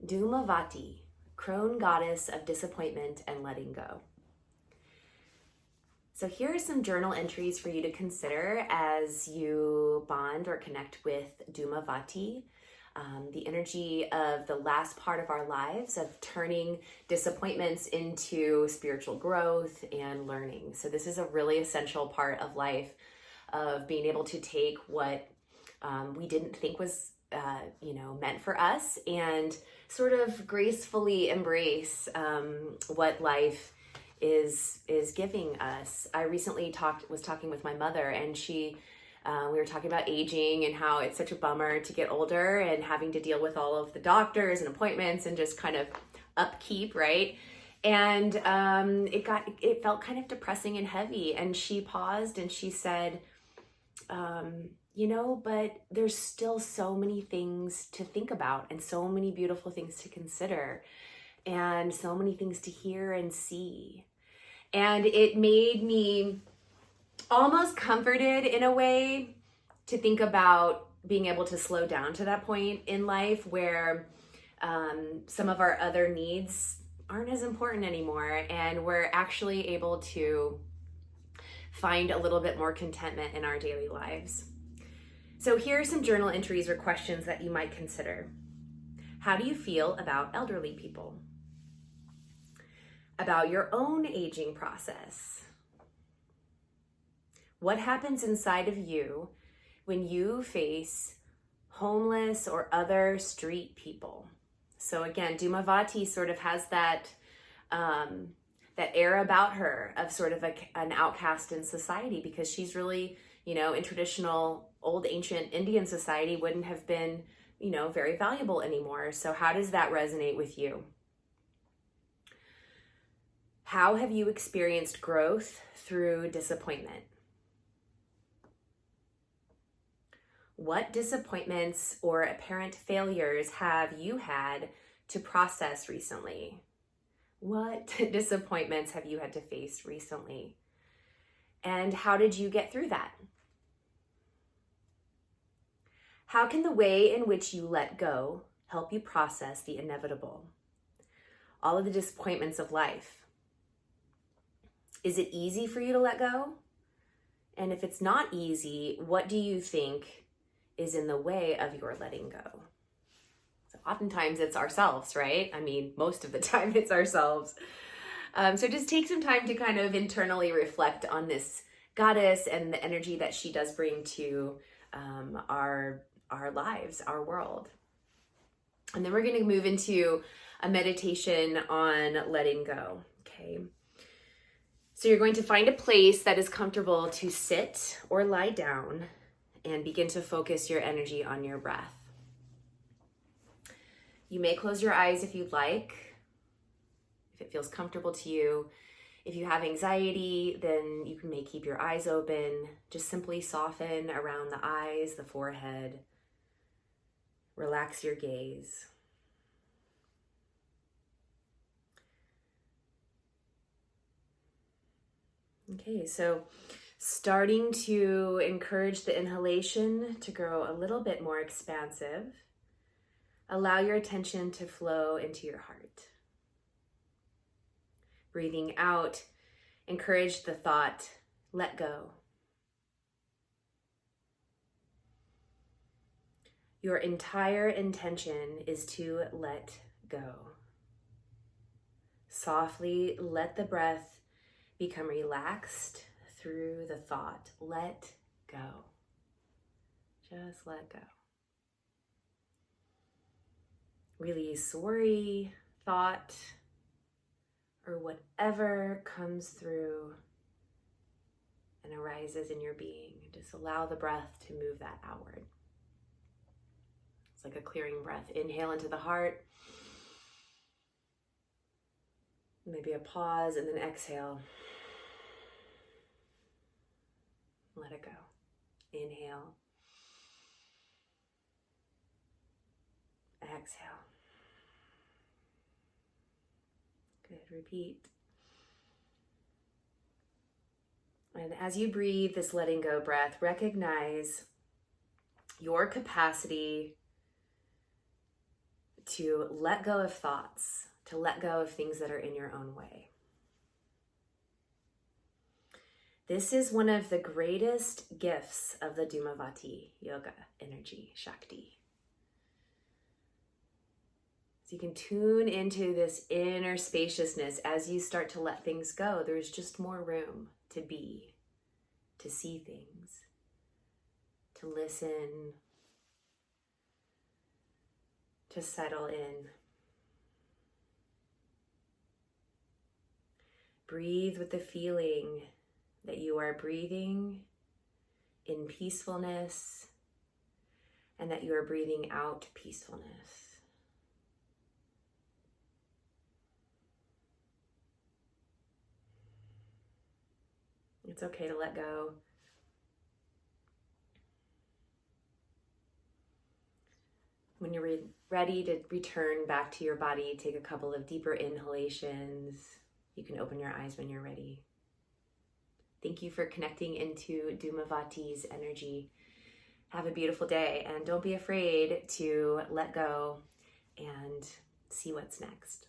DHUMAVATI, Crone goddess of disappointment and letting go. So here are some journal entries for you to consider as you bond or connect with DHUMAVATI, the energy of the last part of our lives, of turning disappointments into spiritual growth and learning. So this is a really essential part of life, of being able to take what we didn't think was meant for us, and sort of gracefully embrace what life is giving us. I recently was talking with my mother, and we were talking about aging and how it's such a bummer to get older and having to deal with all of the doctors and appointments and just kind of upkeep, right? And it felt kind of depressing and heavy. And she paused and she said, but there's still so many things to think about and so many beautiful things to consider and so many things to hear and see. And it made me almost comforted in a way to think about being able to slow down to that point in life where some of our other needs aren't as important anymore, and we're actually able to find a little bit more contentment in our daily lives. So here are some journal entries or questions that you might consider. How do you feel about elderly people? About your own aging process? What happens inside of you when you face homeless or other street people? So again, DHUMAVATI sort of has that air about her of sort of an outcast in society, because she's really, in traditional old ancient Indian society wouldn't have been, very valuable anymore. So how does that resonate with you? How have you experienced growth through disappointment? What disappointments or apparent failures have you had to process recently? What disappointments have you had to face recently? And how did you get through that? How can the way in which you let go help you process the inevitable? All of the disappointments of life. Is it easy for you to let go? And if it's not easy, what do you think is in the way of your letting go? So oftentimes it's ourselves, right? I mean, most of the time it's ourselves. So just take some time to kind of internally reflect on this goddess and the energy that she does bring to our lives, our world. And then we're going to move into a meditation on letting go. Okay. So you're going to find a place that is comfortable to sit or lie down and begin to focus your energy on your breath. You may close your eyes if you'd like, if it feels comfortable to you. If you have anxiety, then you may keep your eyes open. Just simply soften around the eyes, the forehead. Relax your gaze. Okay, so starting to encourage the inhalation to grow a little bit more expansive. Allow your attention to flow into your heart. Breathing out, encourage the thought, let go. Your entire intention is to let go. Softly let the breath become relaxed through the thought. Let go. Just let go. Release worry, thought, or whatever comes through and arises in your being. Just allow the breath to move that outward. It's like a clearing breath. Inhale into the heart. Maybe a pause and then exhale. Let it go. Inhale. Exhale. Good. Repeat. And as you breathe this letting go breath, recognize your capacity to let go of thoughts, to let go of things that are in your own way. This is one of the greatest gifts of the DHUMAVATI yoga energy, Shakti. So you can tune into this inner spaciousness as you start to let things go. There's just more room to be, to see things, to listen, to settle in. Breathe with the feeling that you are breathing in peacefulness and that you are breathing out peacefulness. It's okay to let go. When you're ready to return back to your body, take a couple of deeper inhalations. You can open your eyes when you're ready. Thank you for connecting into DHUMAVATI's energy. Have a beautiful day, and don't be afraid to let go and see what's next.